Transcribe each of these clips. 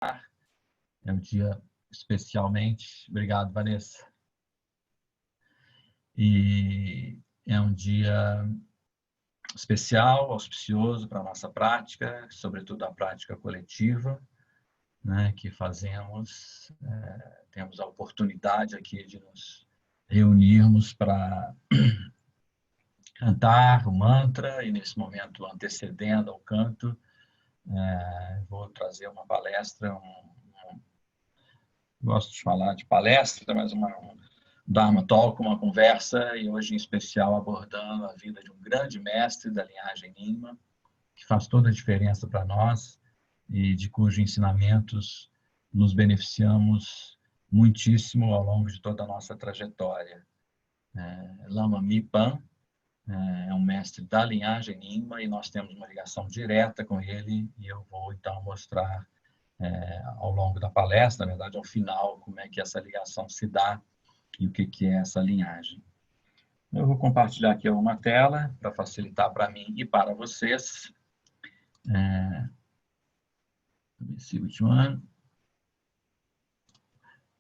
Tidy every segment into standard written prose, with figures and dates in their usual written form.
É um dia especialmente... Obrigado, Vanessa. E é um dia especial, auspicioso para a nossa prática, sobretudo a prática coletiva, né, que fazemos. Temos a oportunidade aqui de nos reunirmos para cantar o mantra, e nesse momento, antecedendo ao canto, vou trazer uma palestra, gosto de falar de palestra, mas um Dharma Talk, uma conversa, e hoje em especial abordando a vida de um grande mestre da linhagem Nyingma, que faz toda a diferença para nós e de cujos ensinamentos nos beneficiamos muitíssimo ao longo de toda a nossa trajetória. Lama Mipan é um mestre da linhagem Nyingma e nós temos uma ligação direta com ele, e eu vou então mostrar ao longo da palestra, na verdade ao final, como é que essa ligação se dá e o que é essa linhagem. Eu vou compartilhar aqui uma tela para facilitar para mim e para vocês. Let me see which one.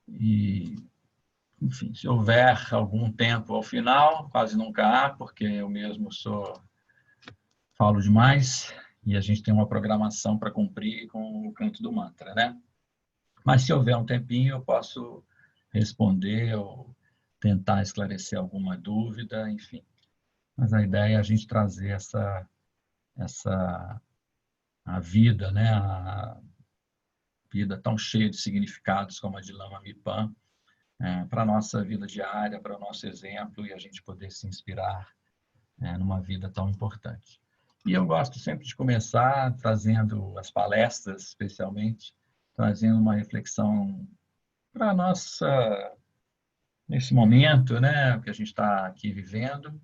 E, enfim, se houver algum tempo ao final, quase nunca há, porque eu mesmo falo demais e a gente tem uma programação para cumprir com o canto do mantra, né? Mas se houver um tempinho, eu posso responder ou tentar esclarecer alguma dúvida, enfim. Mas a ideia é a gente trazer a vida, né? A vida tão cheia de significados como a de Lama Mipan, para a nossa vida diária, para o nosso exemplo, e a gente poder se inspirar numa vida tão importante. E eu gosto sempre de começar trazendo as palestras, especialmente, trazendo uma reflexão para nossa nesse momento, né, que a gente está aqui vivendo.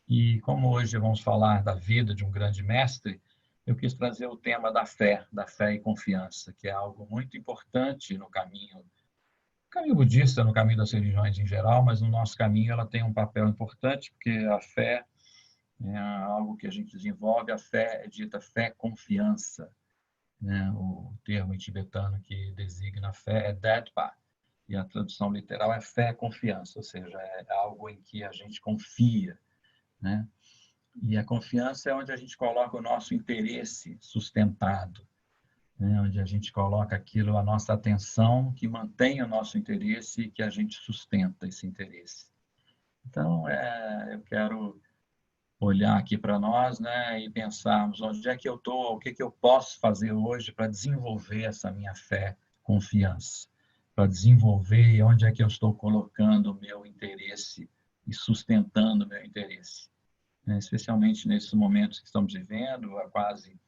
E como hoje vamos falar da vida de um grande mestre, eu quis trazer o tema da fé e confiança, que é algo muito importante no caminho budista, no caminho das religiões em geral, mas no nosso caminho ela tem um papel importante, porque a fé é algo que a gente desenvolve. A fé é dita fé-confiança, né? O termo em tibetano que designa a fé é Dadpa, e a tradução literal é fé-confiança, ou seja, é algo em que a gente confia, né? E a confiança é onde a gente coloca o nosso interesse sustentado, né? Onde a gente coloca aquilo, a nossa atenção, que mantém o nosso interesse e que a gente sustenta esse interesse. Então, eu quero olhar aqui para nós, né, e pensarmos onde é que eu estou, o que eu posso fazer hoje para desenvolver essa minha fé, confiança, para desenvolver e onde é que eu estou colocando o meu interesse e sustentando o meu interesse. Especialmente nesses momentos que estamos vivendo, há quase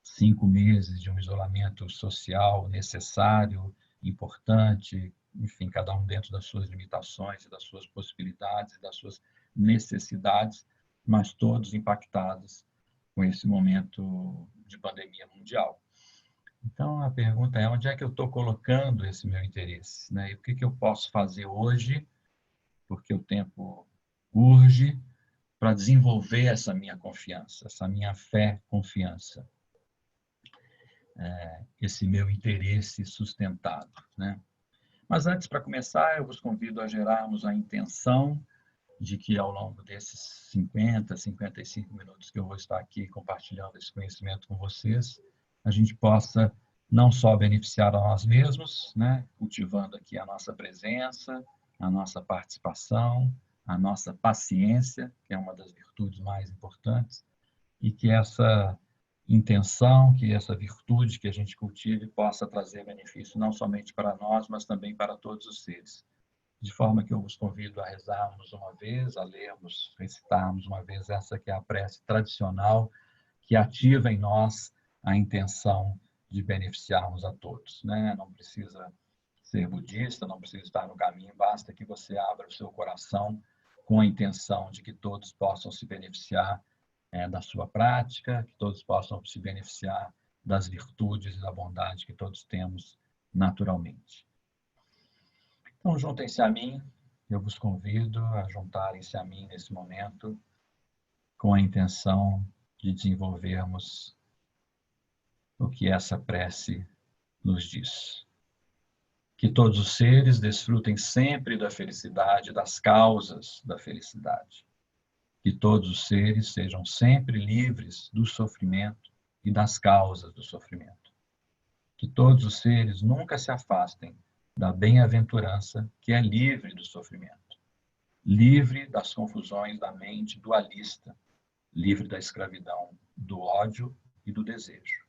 5 meses de um isolamento social necessário, importante, enfim, cada um dentro das suas limitações, das suas possibilidades, das suas necessidades, mas todos impactados com esse momento de pandemia mundial. Então, a pergunta é, onde é que eu estou colocando esse meu interesse, né? E o que eu posso fazer hoje, porque o tempo urge, para desenvolver essa minha confiança, essa minha fé-confiança, esse meu interesse sustentado, né? Mas antes, para começar, eu vos convido a gerarmos a intenção de que ao longo desses 50, 55 minutos que eu vou estar aqui compartilhando esse conhecimento com vocês, a gente possa não só beneficiar a nós mesmos, né, cultivando aqui a nossa presença, a nossa participação, a nossa paciência, que é uma das virtudes mais importantes, e que essa intenção, que essa virtude que a gente cultive possa trazer benefício não somente para nós, mas também para todos os seres. De forma que eu vos convido a rezarmos uma vez, a lermos, recitarmos uma vez essa que é a prece tradicional, que ativa em nós a intenção de beneficiarmos a todos, né? Não precisa ser budista, não precisa estar no caminho, basta que você abra o seu coração com a intenção de que todos possam se beneficiar da sua prática, que todos possam se beneficiar das virtudes e da bondade que todos temos naturalmente. Então, juntem-se a mim, eu vos convido a juntarem-se a mim nesse momento, com a intenção de desenvolvermos o que essa prece nos diz. Que todos os seres desfrutem sempre da felicidade, das causas da felicidade. Que todos os seres sejam sempre livres do sofrimento e das causas do sofrimento. Que todos os seres nunca se afastem da bem-aventurança que é livre do sofrimento, livre das confusões da mente dualista, livre da escravidão, do ódio e do desejo.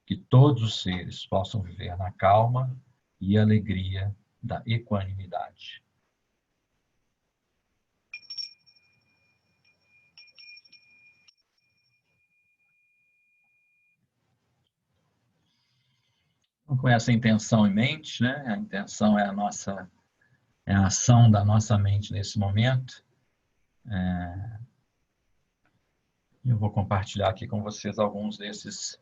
Que todos os seres possam viver na calma e alegria da equanimidade. Então, com essa intenção em mente, né? A intenção é a ação da nossa mente nesse momento. Eu vou compartilhar aqui com vocês alguns desses.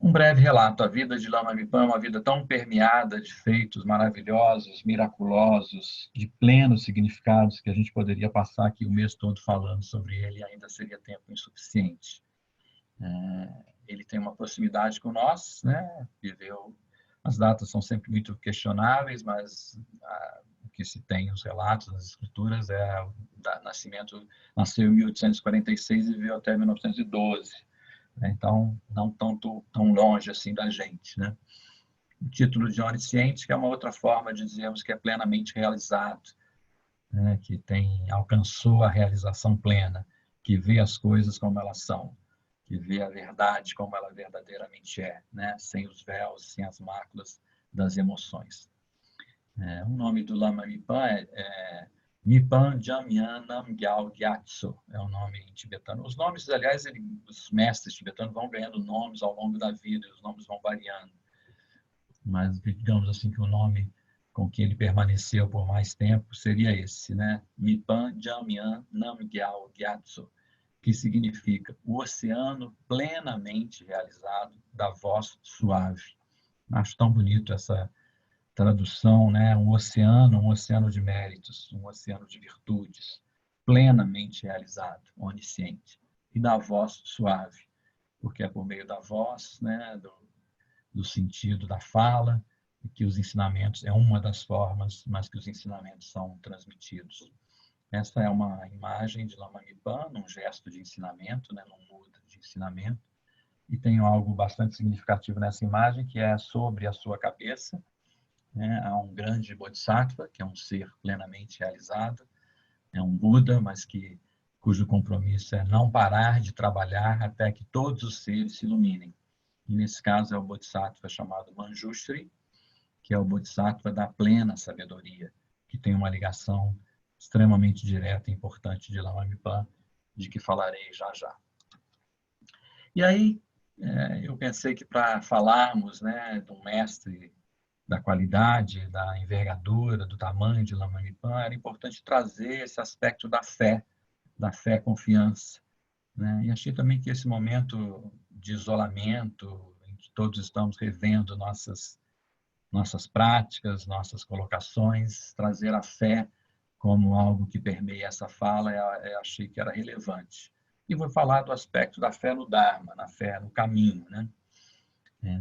Um breve relato. A vida de Lama Mipan é uma vida tão permeada de feitos maravilhosos, miraculosos, de plenos significados, que a gente poderia passar aqui o mês todo falando sobre ele e ainda seria tempo insuficiente. Ele tem uma proximidade com nós, né? Viveu. As datas são sempre muito questionáveis, mas o que se tem, os relatos, as escrituras, é o nascimento. Nasceu em 1846 e viveu até 1912. Então, não tão longe assim da gente, né? O título de onisciente, que é uma outra forma de dizermos que é plenamente realizado, né? Que alcançou a realização plena, que vê as coisas como elas são, que vê a verdade como ela verdadeiramente é, né? Sem os véus, sem as máculas das emoções. O nome do Lama Mipan é Mipan Jamyal Namgyal Gyatso, é o nome em tibetano. Os nomes, aliás, os mestres tibetanos vão ganhando nomes ao longo da vida, e os nomes vão variando. Mas, digamos assim, que o nome com que ele permaneceu por mais tempo seria esse, né? Mipan Jamyal Namgyal Gyatso, que significa o oceano plenamente realizado da voz suave. Acho tão bonito essa tradução, né? Um oceano de méritos, um oceano de virtudes, plenamente realizado, onisciente, e da voz suave, porque é por meio da voz, né? Do sentido da fala, que os ensinamentos, é uma das formas, mas que os ensinamentos são transmitidos. Essa é uma imagem de Lama Mipan, num gesto de ensinamento, né? Num muda de ensinamento, e tem algo bastante significativo nessa imagem, que é sobre a sua cabeça, né? Há um grande Bodhisattva, que é um ser plenamente realizado, é um Buda, mas cujo compromisso é não parar de trabalhar até que todos os seres se iluminem. E nesse caso é o Bodhisattva chamado Manjushri, que é o Bodhisattva da plena sabedoria, que tem uma ligação extremamente direta e importante de Lama Mipan, de que falarei já já. E aí eu pensei que para falarmos, né, de um mestre da qualidade, da envergadura, do tamanho de Lama Mipan, era importante trazer esse aspecto da fé confiança, né? E achei também que esse momento de isolamento, em que todos estamos revendo nossas práticas, nossas colocações, trazer a fé como algo que permeia essa fala, eu achei que era relevante. E vou falar do aspecto da fé no Dharma, na fé no caminho, né?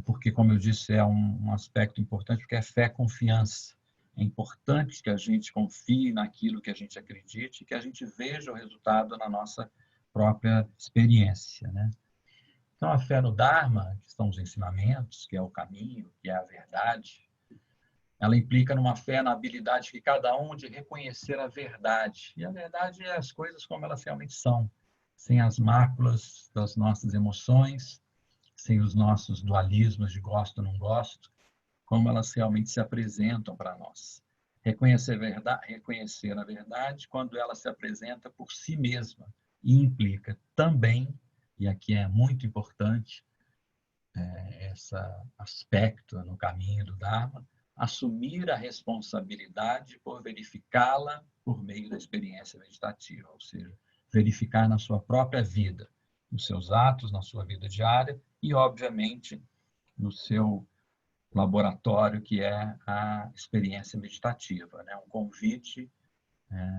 Porque, como eu disse, é um aspecto importante, porque é fé, confiança. É importante que a gente confie naquilo que a gente acredite e que a gente veja o resultado na nossa própria experiência, né? Então, a fé no Dharma, que são os ensinamentos, que é o caminho, que é a verdade, ela implica numa fé na habilidade que cada um de reconhecer a verdade. E a verdade é as coisas como elas realmente são, sem as máculas das nossas emoções, sem os nossos dualismos de gosto ou não gosto, como elas realmente se apresentam para nós. Reconhecer a verdade quando ela se apresenta por si mesma e implica também, e aqui é muito importante esse aspecto no caminho do Dharma, assumir a responsabilidade por verificá-la por meio da experiência meditativa, ou seja, verificar na sua própria vida, nos seus atos, na sua vida diária e, obviamente, no seu laboratório, que é a experiência meditativa, né? Um convite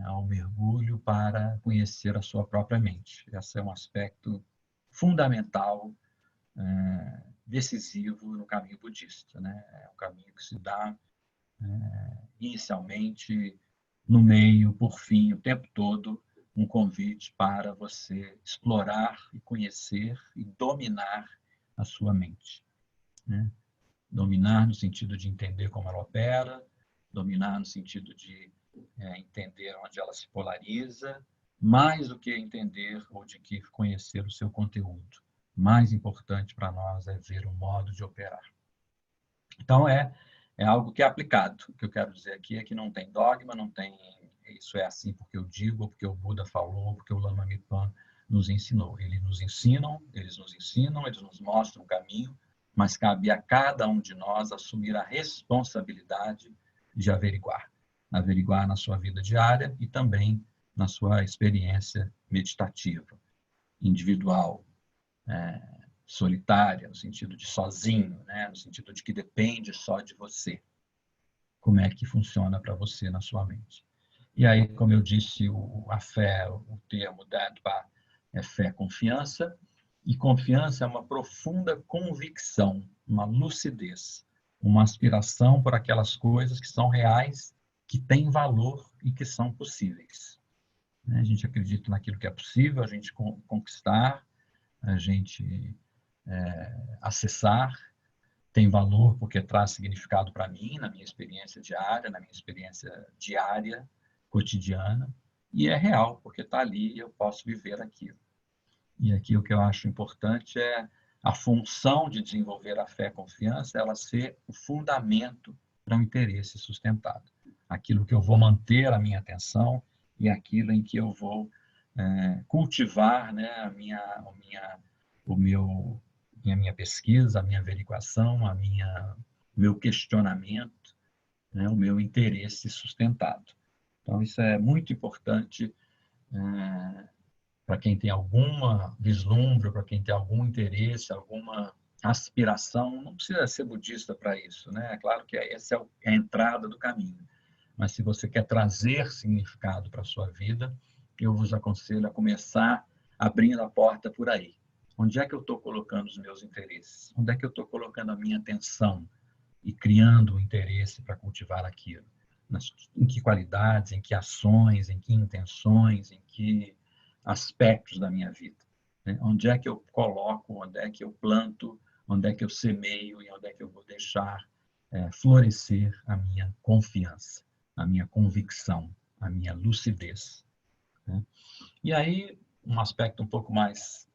ao mergulho para conhecer a sua própria mente. Esse é um aspecto fundamental decisivo no caminho budista, né? É um caminho que se dá inicialmente, no meio, por fim, o tempo todo, um convite para você explorar e conhecer e dominar a sua mente, né? Dominar no sentido de entender como ela opera, dominar no sentido de entender onde ela se polariza, mais do que entender ou de que conhecer o seu conteúdo. Mais importante para nós é ver o modo de operar. Então, é algo que é aplicado. O que eu quero dizer aqui é que não tem dogma, não tem isso é assim porque eu digo, ou porque o Buda falou, ou porque o Lama Mipan nos ensinou. Eles nos ensinam, eles nos mostram o caminho, mas cabe a cada um de nós assumir a responsabilidade de averiguar. Averiguar na sua vida diária e também na sua experiência meditativa, individual, solitária, no sentido de sozinho, né? No sentido de que depende só de você. Como é que funciona para você na sua mente. E aí, como eu disse, a fé, o termo Dadpa é fé, confiança, e confiança é uma profunda convicção, uma lucidez, uma aspiração por aquelas coisas que são reais, que têm valor e que são possíveis. A gente acredita naquilo que é possível, a gente conquistar, a gente acessar, tem valor porque traz significado para mim, na minha experiência diária, na minha experiência diária, cotidiana, e é real, porque está ali e eu posso viver aquilo. E aqui o que eu acho importante é a função de desenvolver a fé e a confiança, ela ser o fundamento para um interesse sustentado. Aquilo que eu vou manter a minha atenção e aquilo em que eu vou cultivar, né, a minha pesquisa, a minha averiguação, o meu questionamento, né, o meu interesse sustentado. Então, isso é muito importante para quem tem alguma vislumbre, para quem tem algum interesse, alguma aspiração. Não precisa ser budista para isso, né? É claro que essa é a entrada do caminho. Mas se você quer trazer significado para a sua vida, eu vos aconselho a começar abrindo a porta por aí. Onde é que eu estou colocando os meus interesses? Onde é que eu estou colocando a minha atenção e criando o interesse para cultivar aquilo? Em que qualidades, em que ações, em que intenções, em que aspectos da minha vida? Onde é que eu coloco, onde é que eu planto, onde é que eu semeio e onde é que eu vou deixar florescer a minha confiança, a minha convicção, a minha lucidez. E aí, um aspecto um pouco mais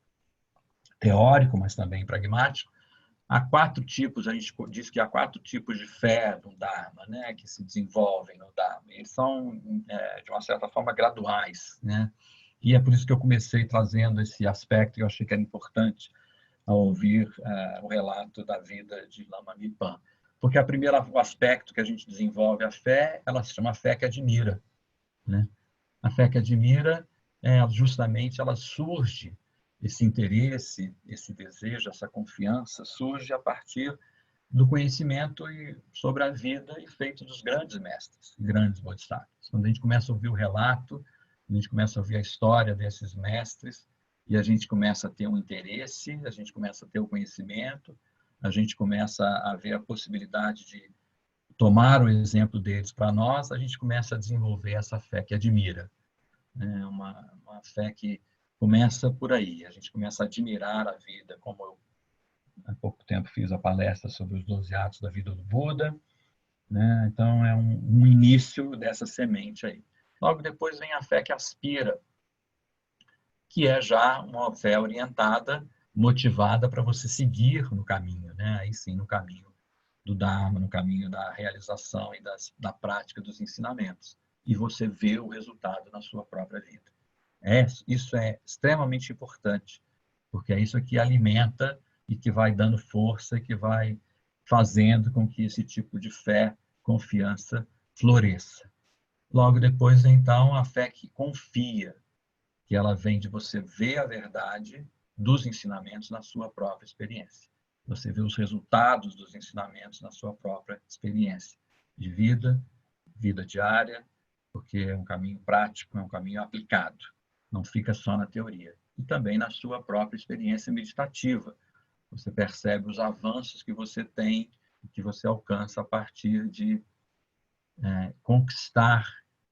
teórico, mas também pragmático, há 4 tipos, a gente diz que há 4 tipos de fé no Dharma, né, que se desenvolvem no Dharma. Eles são, de uma certa forma, graduais, né? E é por isso que eu comecei trazendo esse aspecto que eu achei que era importante ao ouvir o relato da vida de Lama Mipan. Porque o aspecto que a gente desenvolve a fé, ela se chama fé que admira, né? A fé que admira, justamente, ela surge, esse interesse, esse desejo, essa confiança, surge a partir do conhecimento sobre a vida e feito dos grandes mestres, grandes bodhisattvas. Quando a gente começa a ouvir o relato, a gente começa a ouvir a história desses mestres, e a gente começa a ter um interesse, a gente começa a ter o conhecimento, a gente começa a ver a possibilidade de tomar o exemplo deles para nós, a gente começa a desenvolver essa fé que admira. É uma fé que começa por aí, a gente começa a admirar a vida, como eu há pouco tempo fiz a palestra sobre os 12 atos da vida do Buda, né? Então é um início dessa semente aí. Logo depois vem a fé que aspira, que é já uma fé orientada, motivada para você seguir no caminho, né? Aí sim, no caminho do Dharma, no caminho da realização e da prática dos ensinamentos. E você vê o resultado na sua própria vida. Isso é extremamente importante, porque é isso que alimenta e que vai dando força e que vai fazendo com que esse tipo de fé, confiança, floresça. Logo depois, então, a fé que confia, que ela vem de você ver a verdade dos ensinamentos na sua própria experiência. Você vê os resultados dos ensinamentos na sua própria experiência de vida, vida diária, porque é um caminho prático, é um caminho aplicado. Não fica só na teoria. E também na sua própria experiência meditativa, você percebe os avanços que você tem, que você alcança a partir de conquistar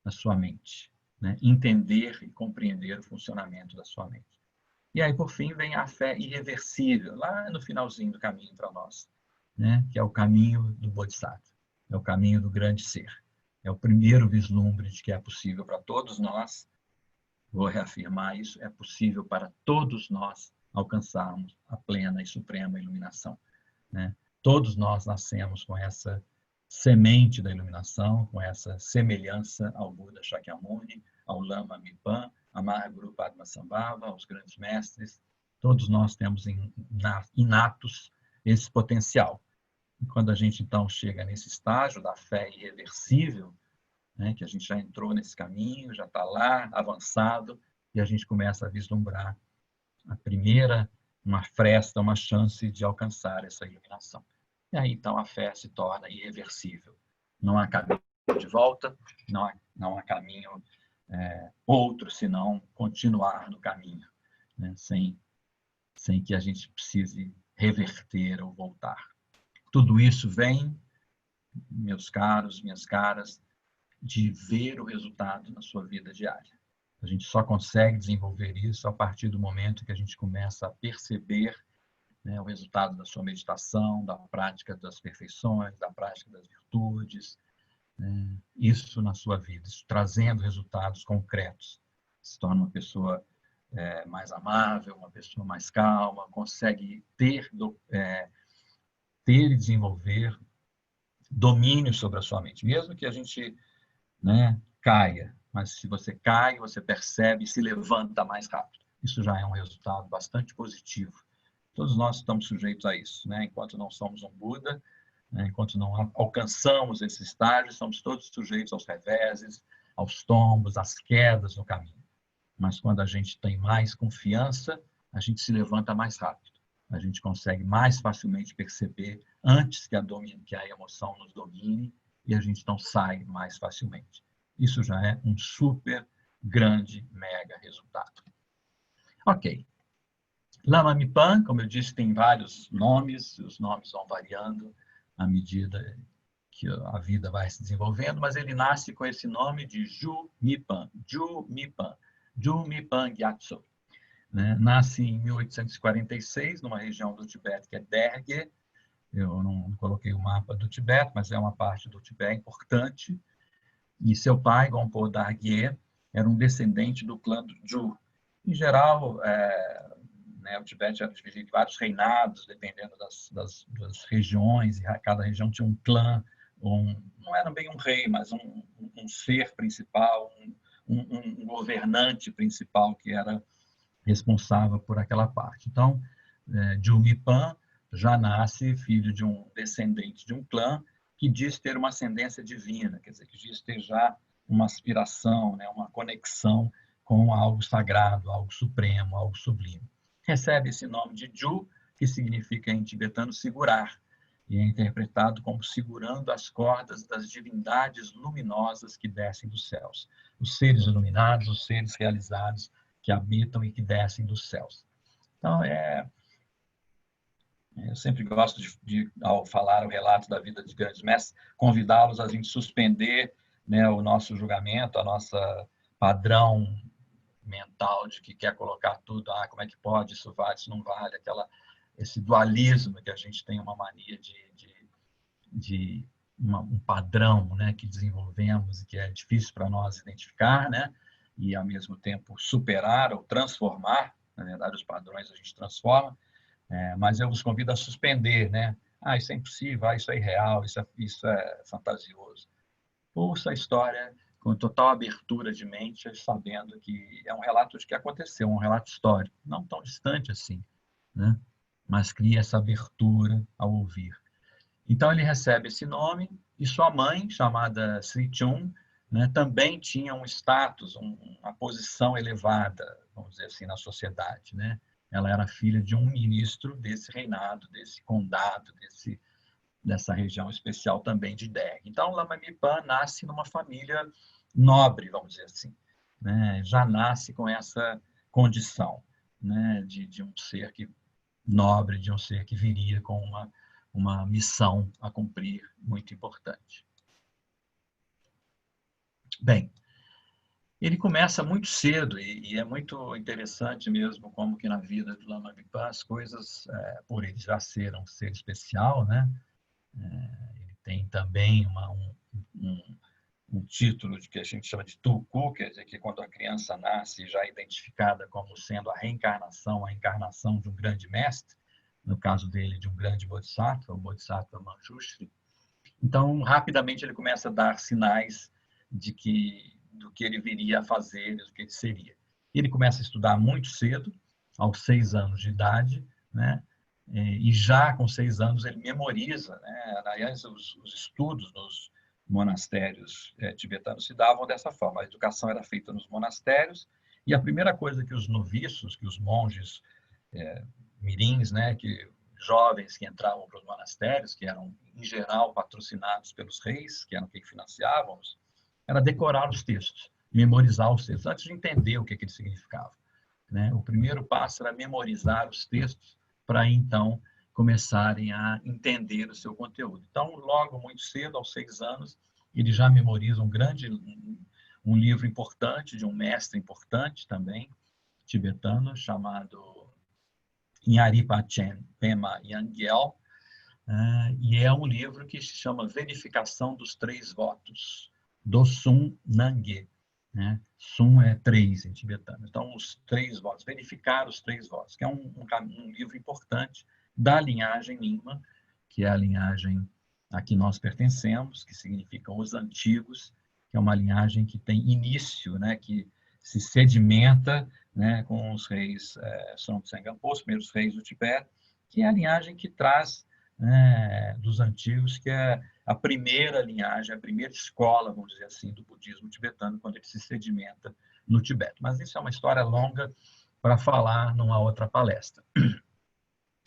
a sua mente, né? Entender e compreender o funcionamento da sua mente. E aí, por fim, vem a fé irreversível, lá no finalzinho do caminho para nós, né? Que é o caminho do Bodhisattva, é o caminho do grande ser. É o primeiro vislumbre de que é possível para todos nós, vou reafirmar isso, é possível para todos nós alcançarmos a plena e suprema iluminação, né? Todos nós nascemos com essa semente da iluminação, com essa semelhança ao Buda Shakyamuni, ao Lama Mipan, a Mahaguru Padmasambhava, aos grandes mestres. Todos nós temos inatos esse potencial. E quando a gente, então, chega nesse estágio da fé irreversível, né, que a gente já entrou nesse caminho, já está lá, avançado, e a gente começa a vislumbrar a primeira, uma fresta, uma chance de alcançar essa iluminação. E aí, então, a fé se torna irreversível. Não há caminho de volta, não há caminho outro, senão continuar no caminho, né? sem que a gente precise reverter ou voltar. Tudo isso vem, meus caros, minhas caras, de ver o resultado na sua vida diária. A gente só consegue desenvolver isso a partir do momento que a gente começa a perceber, né, o resultado da sua meditação, da prática das perfeições, da prática das virtudes, né, isso na sua vida, isso trazendo resultados concretos. Se torna uma pessoa mais amável, uma pessoa mais calma, consegue ter e desenvolver domínio sobre a sua mente, mesmo que a gente, né, caia, mas se você cai, você percebe e se levanta mais rápido. Isso já é um resultado bastante positivo. Todos nós estamos sujeitos a isso, né? Enquanto não somos um Buda, né? Enquanto não alcançamos esse estágio, somos todos sujeitos aos reveses, aos tombos, às quedas no caminho. Mas quando a gente tem mais confiança, a gente se levanta mais rápido. A gente consegue mais facilmente perceber antes que a emoção nos domine e a gente não sai mais facilmente. Isso já é um super grande, mega resultado. Ok. Lama Mipan, como eu disse, tem vários nomes, os nomes vão variando à medida que a vida vai se desenvolvendo, mas ele nasce com esse nome de Ju Mipan, Ju Mipan Gyatso. Né? Nasce em 1846, numa região do Tibete que é Derge. Eu não coloquei o mapa do Tibete, mas é uma parte do Tibete importante. E seu pai, Gompo Dargye, era um descendente do clã do Ju. Em geral, né, o Tibete era dividido em vários reinados, dependendo das regiões, e cada região tinha um clã, não era bem um rei, mas um ser principal, um governante principal que era responsável por aquela parte. Então, Jumipan já nasce filho de um descendente de um clã que diz ter uma ascendência divina, quer dizer, que diz ter já uma aspiração, né, uma conexão com algo sagrado, algo supremo, algo sublime. Recebe esse nome de Ju, que significa em tibetano segurar, e é interpretado como segurando as cordas das divindades luminosas que descem dos céus. Os seres iluminados, os seres realizados, que habitam e que descem dos céus. Então, eu sempre gosto ao falar o relato da vida de grandes mestres, convidá-los a gente suspender, né, o nosso julgamento, a nossa padrão mental de que quer colocar tudo, como é que pode, isso vale, isso não vale, esse dualismo que a gente tem uma mania de um padrão, né, que desenvolvemos e que é difícil para nós identificar, né, e ao mesmo tempo superar ou transformar. Na verdade, os padrões a gente transforma, mas eu vos convido a suspender, né? Isso é impossível, isso é irreal, isso é fantasioso. Ouça a história com total abertura de mente, sabendo que é um relato de que aconteceu, um relato histórico, não tão distante assim, né? Mas cria essa abertura ao ouvir. Então, ele recebe esse nome, e sua mãe, chamada Sri Chun, né, também tinha um status, uma posição elevada, vamos dizer assim, na sociedade. Né? Ela era filha de um ministro desse reinado, desse condado, dessa região especial também de Derg. Então, Lama Mipan nasce numa família nobre, vamos dizer assim. Né? Já nasce com essa condição, né, de um ser que nobre, de um ser que viria com uma missão a cumprir muito importante. Bem, ele começa muito cedo e é muito interessante mesmo como que na vida do Lama Vipa as coisas, por ele já ser um ser especial, né? Ele tem também um título de que a gente chama de Tulku, quer dizer que quando a criança nasce já é identificada como sendo a encarnação de um grande mestre, no caso dele de um grande bodhisattva, o Bodhisattva Manjushri. Então, rapidamente ele começa a dar sinais do que ele viria a fazer, do que ele seria. Ele começa a estudar muito cedo, aos 6 anos de idade, né? E já com 6 anos ele memoriza, né? Aliás, os estudos nos monastérios tibetanos se davam dessa forma. A educação era feita nos monastérios e a primeira coisa que os noviços, que os monges mirins, né, que jovens que entravam para os monastérios, que eram em geral patrocinados pelos reis, que eram quem financiavam-os, era decorar os textos, memorizar os textos, antes de entender o que ele significava, né? O primeiro passo era memorizar os textos para então começarem a entender o seu conteúdo. Então, logo muito cedo, aos 6 anos, ele já memoriza um livro importante de um mestre importante também tibetano chamado Nyaripachen Pema Yanggyal, e é um livro que se chama Verificação dos Três Votos, do Sun Nangye. Né? Sun é 3 em tibetano. Então, os 3 votos, verificar os 3 votos, que é um livro importante da linhagem Nyingma, que é a linhagem a que nós pertencemos, que significam os antigos, que é uma linhagem que tem início, né, que se sedimenta, né, com os reis Songtsen Gampo, os primeiros reis do Tibete, que é a linhagem que traz, né, dos antigos, que é a primeira linhagem, a primeira escola, vamos dizer assim, do budismo tibetano, quando ele se sedimenta no Tibete. Mas isso é uma história longa para falar numa outra palestra.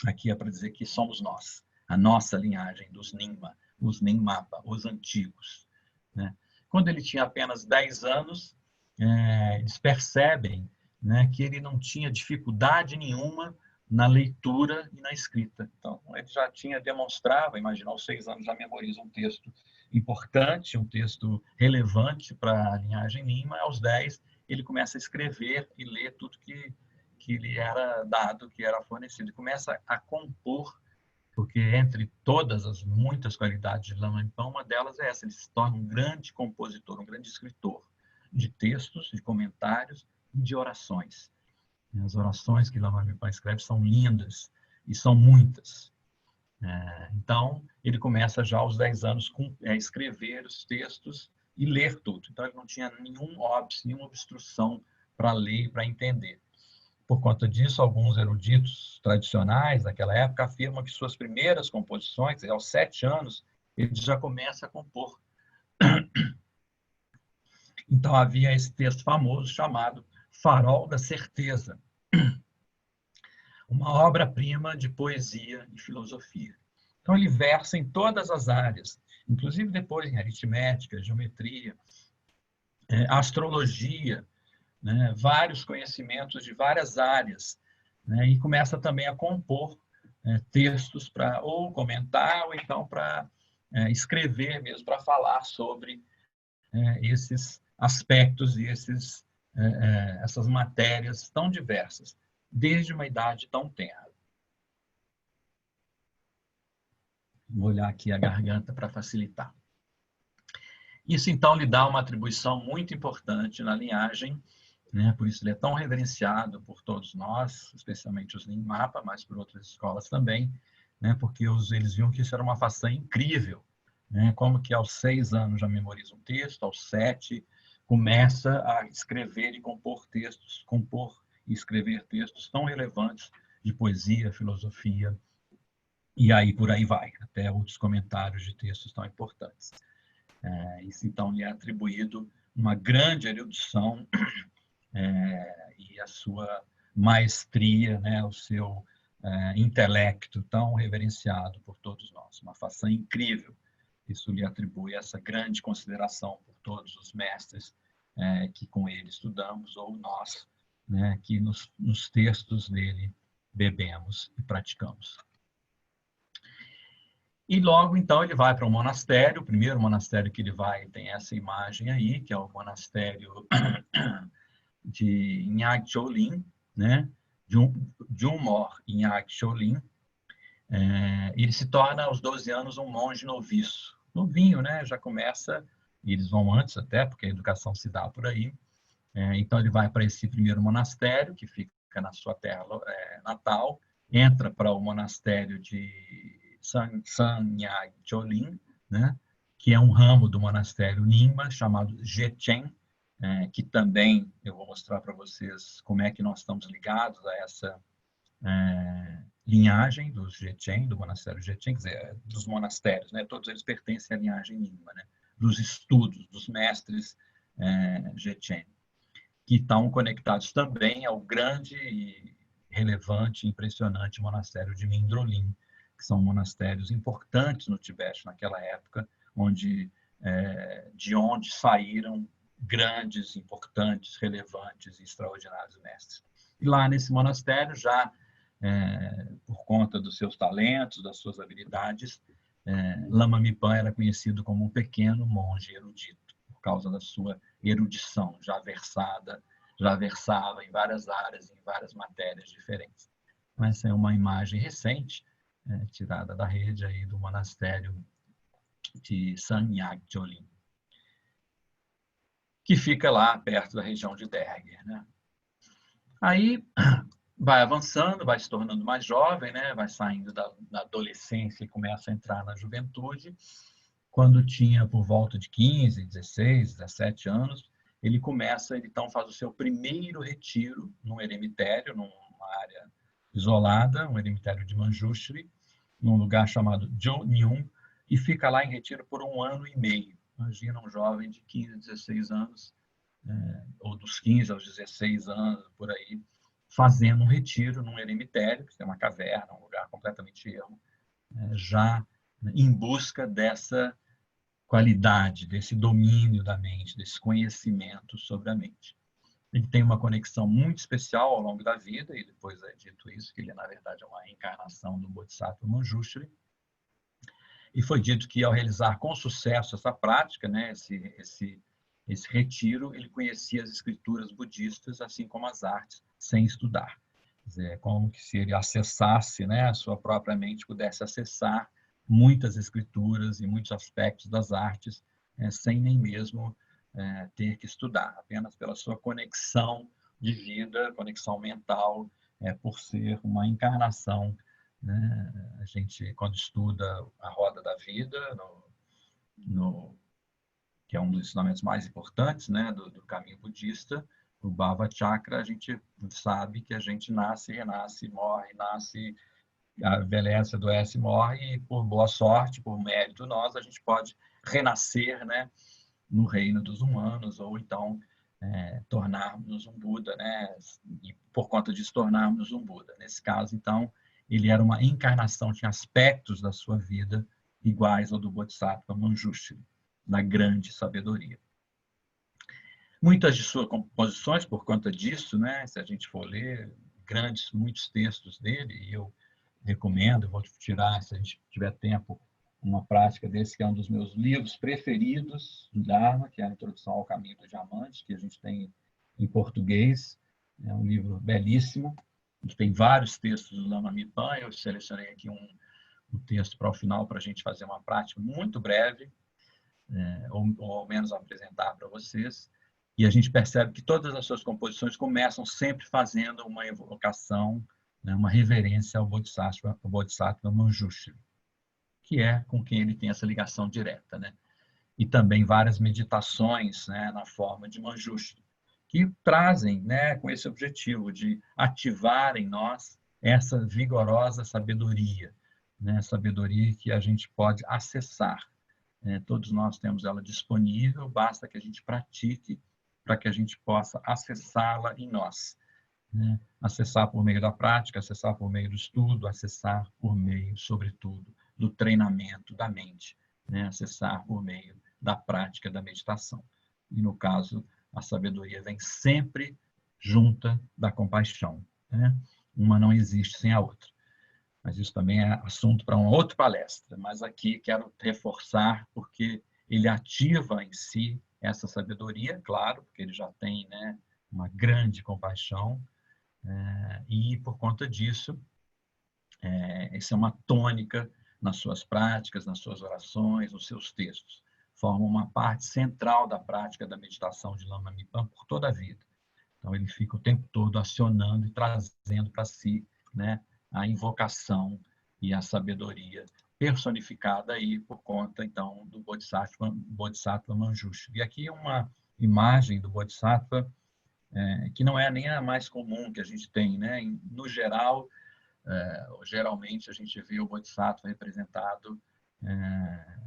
Aqui é para dizer que somos nós, a nossa linhagem dos Nyingma, os Nyingmapa, os antigos. Né? Quando ele tinha apenas 10 anos, eles percebem, né, que ele não tinha dificuldade nenhuma na leitura e na escrita. Então, ele já demonstrava, imagina, aos 6 anos já memoriza um texto importante, um texto relevante para a linhagem Nyingma, aos 10 ele começa a escrever e ler tudo que lhe era dado, que era fornecido, e começa a compor, porque entre todas as muitas qualidades de Lama Yimpa, uma delas é essa, ele se torna um grande compositor, um grande escritor de textos, de comentários e de orações. As orações que Lama Yimpa escreve são lindas e são muitas. Então, ele começa já aos 10 anos a escrever os textos e ler tudo. Então, ele não tinha nenhuma obstrução para ler e para entender. Por conta disso, alguns eruditos tradicionais daquela época afirmam que suas primeiras composições, aos 7 anos, ele já começa a compor. Então, havia esse texto famoso chamado Farol da Certeza, uma obra-prima de poesia e filosofia. Então, ele versa em todas as áreas, inclusive depois em aritmética, geometria, astrologia, né, vários conhecimentos de várias áreas, né, e começa também a compor textos para ou comentar ou então para escrever mesmo, para falar sobre esses aspectos e essas matérias tão diversas, desde uma idade tão tenra. Vou olhar aqui a garganta para facilitar. Isso, então, lhe dá uma atribuição muito importante na linhagem, né? Por isso ele é tão reverenciado por todos nós, especialmente os Nyingmapa, mas por outras escolas também, né? Porque eles viam que isso era uma façanha incrível, né? Como que aos 6 anos já memoriza um texto, aos 7 começa a escrever e compor textos, compor e escrever textos tão relevantes de poesia, filosofia, e aí por aí vai, até outros comentários de textos tão importantes. Isso, então, lhe é atribuído uma grande erudição e a sua maestria, né, o seu intelecto tão reverenciado por todos nós. Uma façanha incrível. Isso lhe atribui essa grande consideração por todos os mestres que com ele estudamos, ou nós, né, que nos textos dele bebemos e praticamos. E logo, então, ele vai para um monastério. O primeiro monastério que ele vai tem essa imagem aí, que é o monastério de Nyag Cholim, né? Jumor Nyag Cholim. Ele se torna, aos 12 anos, um monge noviço. Novinho, né? Já começa, e eles vão antes até, porque a educação se dá por aí. Então, ele vai para esse primeiro monastério, que fica na sua terra natal, entra para o monastério de Sanyag Cholim, né? Que é um ramo do monastério Nyingma, chamado Jechen, que também eu vou mostrar para vocês como é que nós estamos ligados a essa linhagem dos Jechen, do monastério Jechen, quer dizer, dos monastérios, né? Todos eles pertencem à linhagem Nyingma, né? Dos estudos, dos mestres Jechen, que estão conectados também ao grande e relevante, impressionante monastério de Mindrolim, que são monastérios importantes no Tibete naquela época, de onde saíram grandes, importantes, relevantes e extraordinários mestres. E lá nesse monastério, já por conta dos seus talentos, das suas habilidades, Lama Mipan era conhecido como um pequeno monge erudito, por causa da sua erudição, já versava em várias áreas, em várias matérias diferentes. Essa é uma imagem recente, tirada da rede aí do monastério de Sanyag Cholim, que fica lá perto da região de Derg, né? Aí vai avançando, vai se tornando mais jovem, né? Vai saindo da adolescência e começa a entrar na juventude. Quando tinha por volta de 15, 16, 17 anos, ele então faz o seu primeiro retiro num eremitério, numa área isolada, um eremitério de Manjushri, num lugar chamado Jonyung, e fica lá em retiro por 1 ano e meio. Imagina um jovem de 15, 16 anos, ou dos 15 aos 16 anos, por aí, fazendo um retiro num eremitério, que é uma caverna, um lugar completamente ermo, já em busca dessa qualidade, desse domínio da mente, desse conhecimento sobre a mente. Ele tem uma conexão muito especial ao longo da vida, e depois é dito isso, que ele, na verdade, é uma reencarnação do Bodhisattva Manjushri. E foi dito que, ao realizar com sucesso essa prática, né, esse retiro, ele conhecia as escrituras budistas, assim como as artes, sem estudar. Quer dizer, é como que se ele acessasse, né, a sua própria mente, pudesse acessar muitas escrituras e muitos aspectos das artes, sem nem mesmo ter que estudar, apenas pela sua conexão de vida, conexão mental, por ser uma encarnação, né? A gente, quando estuda a roda da vida, que é um dos ensinamentos mais importantes, né, do caminho budista, o Bhava Chakra, a gente sabe que a gente nasce, renasce, morre, nasce, envelhece, adoece, morre, e por boa sorte, por mérito nosso, a gente pode renascer, né, no reino dos humanos, ou então tornarmos um Buda, né, e por conta disso tornarmos um Buda. Nesse caso, então, ele era uma encarnação, tinha aspectos da sua vida iguais ao do Bodhisattva Manjushri, da grande sabedoria. Muitas de suas composições, por conta disso, né, se a gente for ler, muitos textos dele, e eu recomendo, eu vou tirar, se a gente tiver tempo, uma prática desse, que é um dos meus livros preferidos do Dharma, que é a Introdução ao Caminho do Diamante, que a gente tem em português. É um livro belíssimo, que tem vários textos do Lama Mipan. Eu selecionei aqui um texto para o final, para a gente fazer uma prática muito breve, ou ao menos apresentar para vocês. E a gente percebe que todas as suas composições começam sempre fazendo uma evocação, né, uma reverência ao Bodhisattva Manjushri, que é com quem ele tem essa ligação direta, né? E também várias meditações, né, na forma de Manjushri, que trazem, né, com esse objetivo de ativar em nós essa vigorosa sabedoria, né, sabedoria que a gente pode acessar. Todos nós temos ela disponível, basta que a gente pratique para que a gente possa acessá-la em nós. Né? Acessar por meio da prática, acessar por meio do estudo, acessar por meio, sobretudo, do treinamento da mente, né? Acessar por meio da prática da meditação. E, no caso, a sabedoria vem sempre junta da compaixão, né? uma não existe sem a outra. Mas isso também é assunto para uma outra palestra. Mas aqui quero reforçar, porque ele ativa em si essa sabedoria, claro, porque ele já tem, né, uma grande compaixão, e por conta disso, essa é uma tônica nas suas práticas, nas suas orações, nos seus textos. Forma uma parte central da prática da meditação de Lama Mipan por toda a vida. Então, ele fica o tempo todo acionando e trazendo para si, né, a invocação e a sabedoria personificada aí por conta, então, do Bodhisattva Manjushri. E aqui é uma imagem do Bodhisattva que não é nem a mais comum que a gente tem, né? No geral, geralmente a gente vê o Bodhisattva representado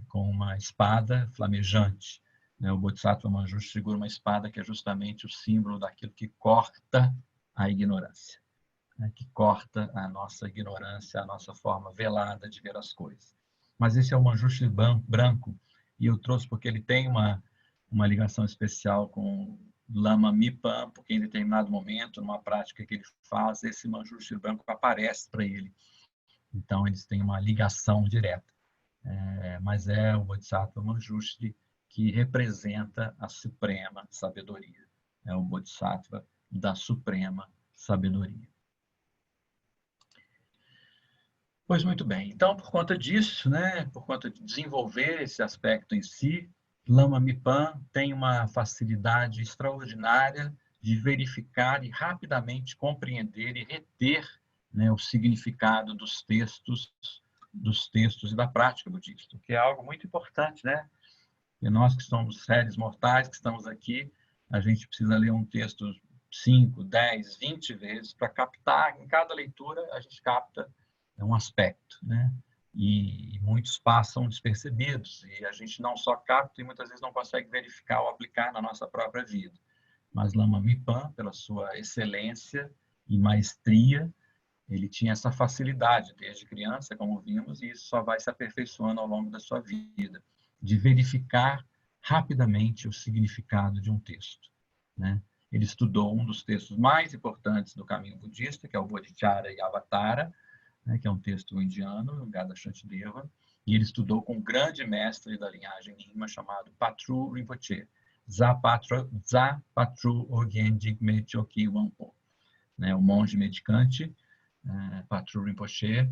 com uma espada flamejante. Né? O Bodhisattva Manjushri segura uma espada que é justamente o símbolo daquilo que corta a ignorância, né? Que corta a nossa ignorância, a nossa forma velada de ver as coisas. Mas esse é o Manjushri branco, e eu trouxe porque ele tem uma ligação especial com Lama Mipan, porque em determinado momento, numa prática que ele faz, esse Manjushri branco aparece para ele. Então, eles têm uma ligação direta. Mas é o Bodhisattva Manjushri que representa a suprema sabedoria. É o Bodhisattva da suprema sabedoria. Pois muito bem. Então, por conta disso, né, por conta de desenvolver esse aspecto em si, Lama Mipan tem uma facilidade extraordinária de verificar e rapidamente compreender e reter, né, o significado dos textos e da prática budista, que é algo muito importante, né? E nós que somos seres mortais, que estamos aqui, a gente precisa ler um texto 5, 10, 20 vezes para captar, em cada leitura a gente capta um aspecto, né? E muitos passam despercebidos, e a gente não só capta e muitas vezes não consegue verificar ou aplicar na nossa própria vida. Mas Lama Mipan, pela sua excelência e maestria, ele tinha essa facilidade desde criança, como vimos, e isso só vai se aperfeiçoando ao longo da sua vida, de verificar rapidamente o significado de um texto, né? Ele estudou um dos textos mais importantes do caminho budista, que é o Bodhicharya e Avatara, né, que é um texto indiano, Gada Shantideva, e ele estudou com um grande mestre da linhagem Nyingma chamado Patru Rinpoche, Zapatru Ogyen Jigme Choki Wampo, né, o monge medicante, Patru Rinpoche,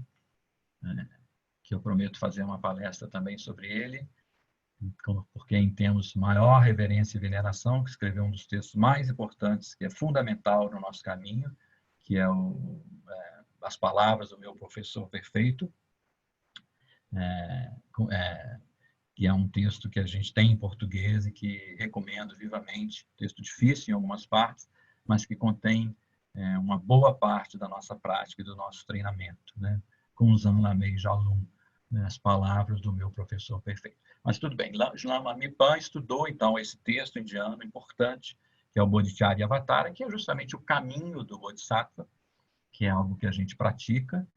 que eu prometo fazer uma palestra também sobre ele, porque em temos maior reverência e veneração, que escreveu um dos textos mais importantes, que é fundamental no nosso caminho, que é As Palavras do Meu Professor Perfeito, que é um texto que a gente tem em português e que recomendo vivamente, texto difícil em algumas partes, mas que contém uma boa parte da nossa prática e do nosso treinamento, né? Com Zan Lamei Jalum, né? As Palavras do Meu Professor Perfeito. Mas tudo bem, Lama Mipan estudou então esse texto indiano importante, que é o Bodhicharya Avatara, que é justamente o caminho do Bodhisattva, que é algo que a gente pratica,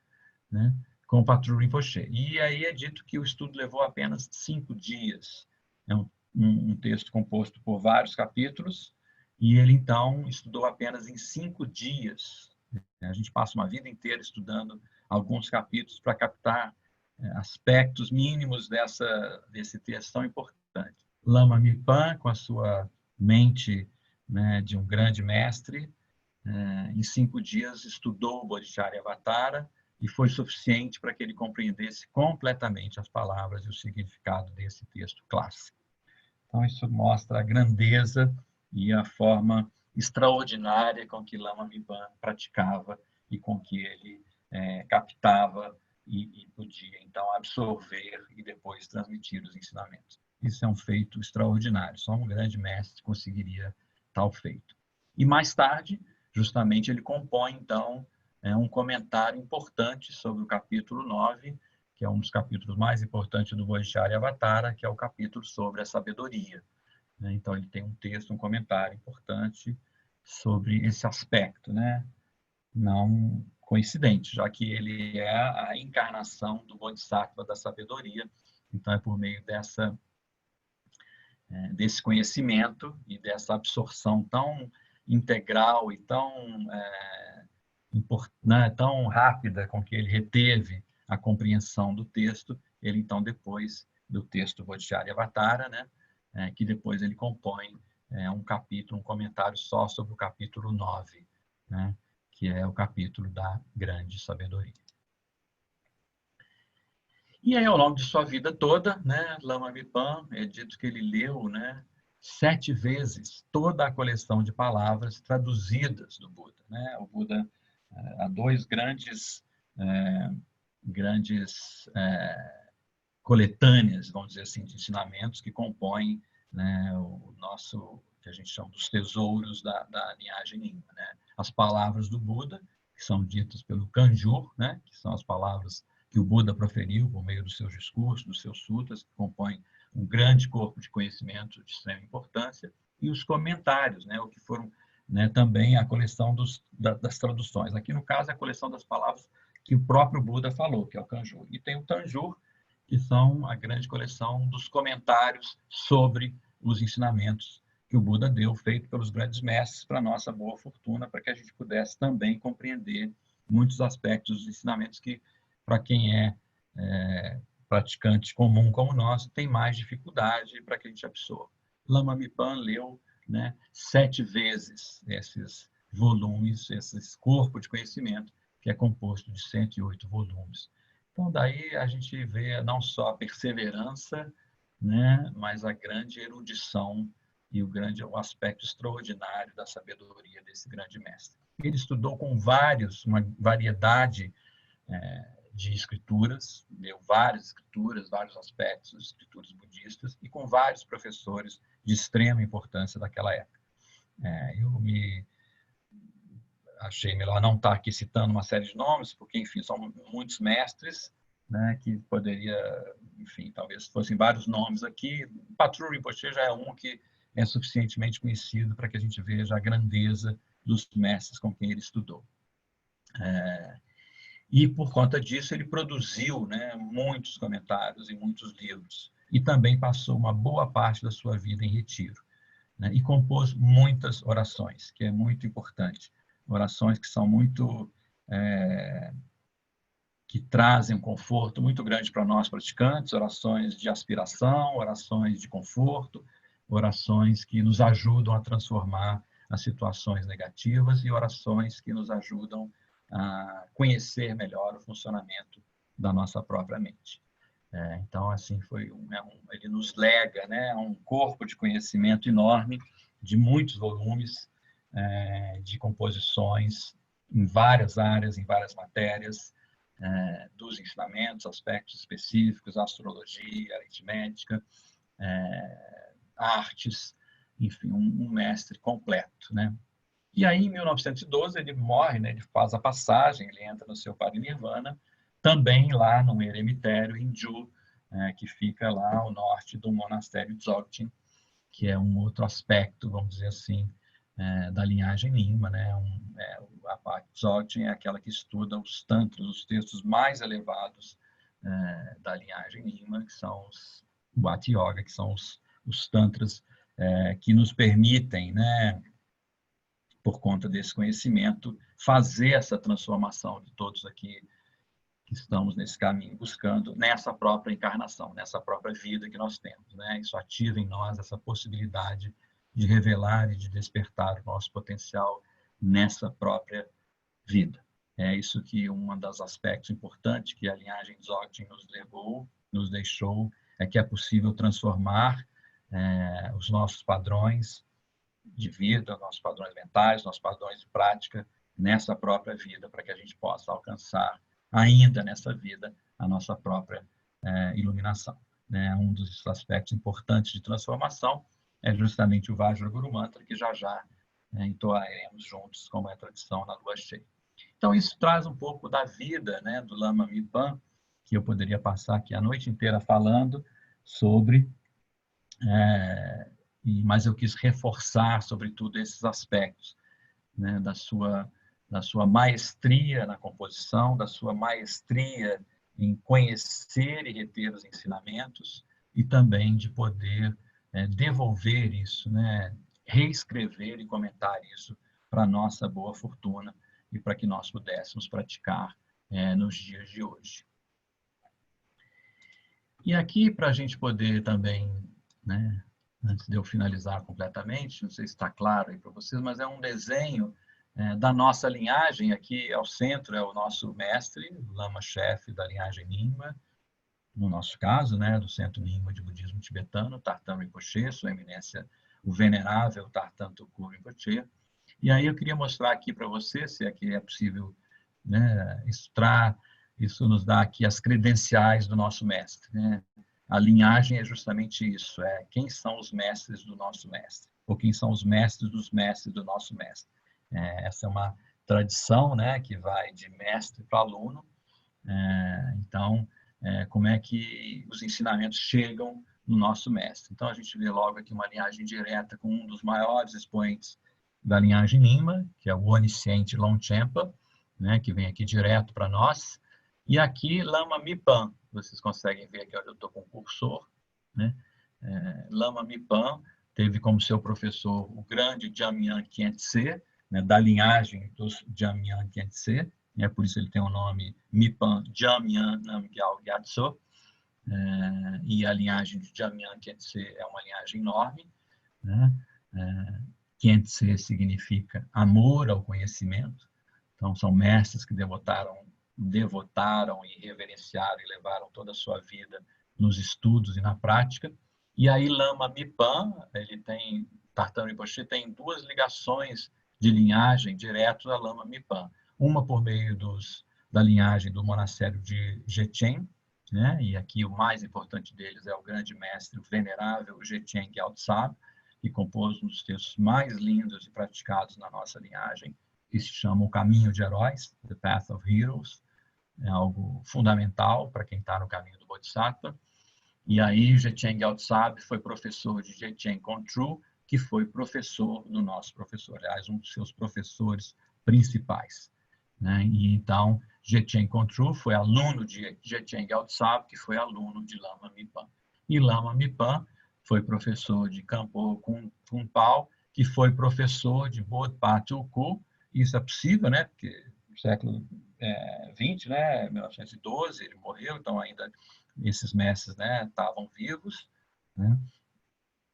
né, com o Patru Rinpoche. E aí é dito que o estudo levou apenas 5 dias. É um texto composto por vários capítulos, e ele, então, estudou apenas em 5 dias. A gente passa uma vida inteira estudando alguns capítulos para captar aspectos mínimos desse texto tão importante. Lama Mipan, com a sua mente, né, de um grande mestre, em 5 dias estudou o Bodhicharya Avatara, e foi suficiente para que ele compreendesse completamente as palavras e o significado desse texto clássico. Então, isso mostra a grandeza e a forma extraordinária com que Lama Mipan praticava e com que ele captava e podia, então, absorver e depois transmitir os ensinamentos. Isso é um feito extraordinário. Só um grande mestre conseguiria tal feito. E mais tarde, justamente, ele compõe, então, um comentário importante sobre o capítulo 9, que é um dos capítulos mais importantes do Bodhicharya Avatara, que é o capítulo sobre a sabedoria. Então, ele tem um texto, um comentário importante sobre esse aspecto, né? Não coincidente, já que ele é a encarnação do Bodhisattva da sabedoria. Então, é por meio desse conhecimento e dessa absorção tão integral e tão né, tão rápida com que ele reteve a compreensão do texto, ele então depois do texto Bodhisattva, né, que depois ele compõe um capítulo, um comentário só sobre o capítulo 9, né, que é o capítulo da grande sabedoria. E aí, ao longo de sua vida toda, né, Lama Mipan, é dito que ele leu, né, 7 vezes toda a coleção de palavras traduzidas do Buda. Né? O Buda, há 2 grandes coletâneas, vamos dizer assim, de ensinamentos que compõem, né, o nosso, que a gente chama dos tesouros da linhagem Nyingma, né? As palavras do Buda, que são ditas pelo Kanjur, né, que são as palavras que o Buda proferiu por meio dos seus discursos, dos seus sutras, que compõem um grande corpo de conhecimento de extrema importância, e os comentários, né, o que foram, né, também a coleção das traduções. Aqui, no caso, é a coleção das palavras que o próprio Buda falou, que é o Kanjur. E tem o Tanjur, que são a grande coleção dos comentários sobre os ensinamentos que o Buda deu, feito pelos grandes mestres, para nossa boa fortuna, para que a gente pudesse também compreender muitos aspectos dos ensinamentos que, para quem é praticante comum como nós, tem mais dificuldade para que a gente absorva. Lama Mipan leu, né, 7 vezes esses volumes, esse corpo de conhecimento, que é composto de 108 volumes. Então, daí a gente vê não só a perseverança, né, mas a grande erudição e o aspecto extraordinário da sabedoria desse grande mestre. Ele estudou com uma variedade de escrituras, leu várias escrituras, vários aspectos das escrituras budistas, e com vários professores de extrema importância daquela época. Eu me achei melhor não estar aqui citando uma série de nomes, porque, enfim, são muitos mestres, né, que poderia, enfim, talvez fossem vários nomes aqui. Patrul Rinpoche já é um que é suficientemente conhecido para que a gente veja a grandeza dos mestres com quem ele estudou. E, por conta disso, ele produziu, né, muitos comentários e muitos livros. E também passou uma boa parte da sua vida em retiro. Né, e compôs muitas orações, que é muito importante. Orações que são muito... que trazem um conforto muito grande para nós praticantes, orações de aspiração, orações de conforto, orações que nos ajudam a transformar as situações negativas e orações que nos ajudam a conhecer melhor o funcionamento da nossa própria mente. Então, assim, ele nos lega, né, um corpo de conhecimento enorme, de muitos volumes, de composições em várias áreas, em várias matérias, dos ensinamentos, aspectos específicos, astrologia, aritmética, artes, enfim, um mestre completo, né? E aí, em 1912, ele morre, né? Ele faz a passagem, ele entra no seu parinirvana, também lá num eremitério hindu, que fica lá ao norte do monastério Dzogchen, que é um outro aspecto, vamos dizer assim, da linhagem Nyingma, né? A parte Dzogchen é aquela que estuda os tantras, os textos mais elevados da linhagem Nyingma, que são os Bhakti Yoga, que são os tantras que nos permitem, né, por conta desse conhecimento, fazer essa transformação de todos aqui que estamos nesse caminho, buscando nessa própria encarnação, nessa própria vida que nós temos. Né? Isso ativa em nós essa possibilidade de revelar e de despertar o nosso potencial nessa própria vida. É isso que um dos aspectos importantes que a linhagem Dzogchen nos deixou, é que é possível transformar os nossos padrões de vida, nossos padrões mentais, nossos padrões de prática nessa própria vida, para que a gente possa alcançar ainda nessa vida a nossa própria iluminação. Né? Um dos aspectos importantes de transformação é justamente o Vajraguru Mantra, que já entoaremos juntos, como é a tradição na lua cheia. Então, isso traz um pouco da vida, né, do Lama Mipan, que eu poderia passar aqui a noite inteira falando sobre, mas eu quis reforçar, sobretudo, esses aspectos, né, da sua maestria na composição, da sua maestria em conhecer e reter os ensinamentos, e também de poder devolver isso, né, reescrever e comentar isso para a nossa boa fortuna, e para que nós pudéssemos praticar nos dias de hoje. E aqui, para a gente poder também, né, antes de eu finalizar completamente, não sei se está claro aí para vocês, mas é um desenho da nossa linhagem. Aqui ao centro é o nosso mestre, o lama-chefe da linhagem Nyingma, no nosso caso, né, do Centro Nyingma de Budismo Tibetano, Tartan Rinpoche, Sua Eminência, o Venerável Tartan Tuku Rinpoche. E aí eu queria mostrar aqui para você, se é que é possível, né, isso nos dá aqui as credenciais do nosso mestre, né? A linhagem é justamente isso, quem são os mestres do nosso mestre, ou quem são os mestres do nosso mestre. Essa é uma tradição, né, que vai de mestre para aluno. Então, como é que os ensinamentos chegam no nosso mestre? Então, a gente vê logo aqui uma linhagem direta com um dos maiores expoentes da linhagem Nyingma, que é o onisciente Longchenpa, né, que vem aqui direto para nós. E aqui, Lama Mipan, vocês conseguem ver aqui onde eu estou com o cursor, né? Lama Mipan teve como seu professor o grande Jamyang Khyentse, né, da linhagem dos Jamyang Khyentse, por isso ele tem o nome Mipan Jamyang Namgyal Gyatso, e a linhagem de Jamyang Khyentse é uma linhagem enorme, né? Khyentse significa amor ao conhecimento, então são mestres que devotaram e reverenciaram e levaram toda a sua vida nos estudos e na prática. E aí Lama Mipan, Tartan Rinpoche tem duas ligações de linhagem direto a Lama Mipan. Uma por meio da linhagem do monastério de Jetchen, né? E aqui o mais importante deles é o grande mestre, o venerável Jetchen Gyaltsab, que compôs um dos textos mais lindos e praticados na nossa linhagem, que se chama O Caminho de Heróis, The Path of Heroes. É algo fundamental para quem está no caminho do Bodhisattva. E aí, Jetchen Gyaltsab foi professor de Jetchen Kongtrul, que foi professor do nosso professor, aliás, um dos seus professores principais, né? E então, Jetchen Kongtrul foi aluno de Jetchen Gyaltsab, que foi aluno de Lama Mipan. E Lama Mipan foi professor de Kampo Khuntpao, que foi professor de Bodpa Tulku. Isso é possível, né? Porque no século XX, né? 1912, ele morreu, então ainda esses mestres, né, estavam vivos, né?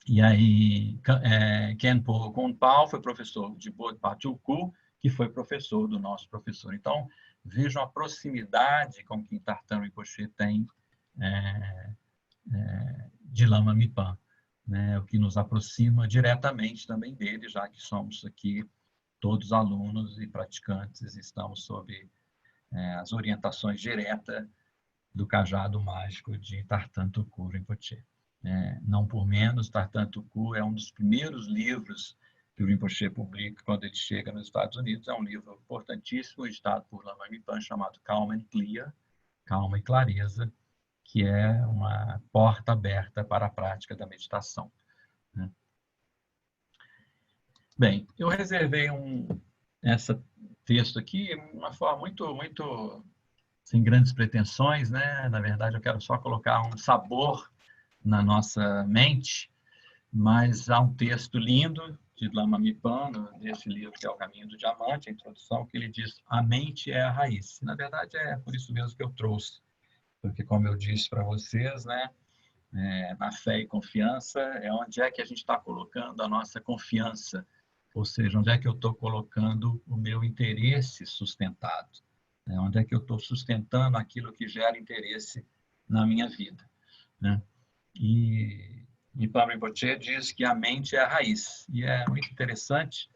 E aí, Khenpo Khuntpao foi professor de Bodpa Tulku, que foi professor do nosso professor. Então, vejam a proximidade com que Tartan Rinpoche tem de Lama Mipan, né? O que nos aproxima diretamente também dele, já que somos aqui todos alunos e praticantes, estamos sob as orientações diretas do cajado mágico de Tartan Tuku Rinpoche. Não por menos, Tartan Tuku é um dos primeiros livros que o Rinpoche publica quando ele chega nos Estados Unidos. É um livro importantíssimo, editado por Lama Mipan, chamado Calm and Clear, Calma e Clareza, que é uma porta aberta para a prática da meditação, né? Bem, eu reservei esse texto aqui de uma forma muito sem grandes pretensões, né? Na verdade, eu quero só colocar um sabor na nossa mente, mas há um texto lindo de Lama Mipan, nesse livro que é O Caminho do Diamante, a introdução, que ele diz: a mente é a raiz. Na verdade, é por isso mesmo que eu trouxe, porque, como eu disse para vocês, né? Na fé e confiança, onde é que a gente está colocando a nossa confiança, ou seja, onde é que eu estou colocando o meu interesse sustentado, onde é que eu estou sustentando aquilo que gera interesse na minha vida, né? E Nipan Rinpoche diz que a mente é a raiz, e é muito interessante,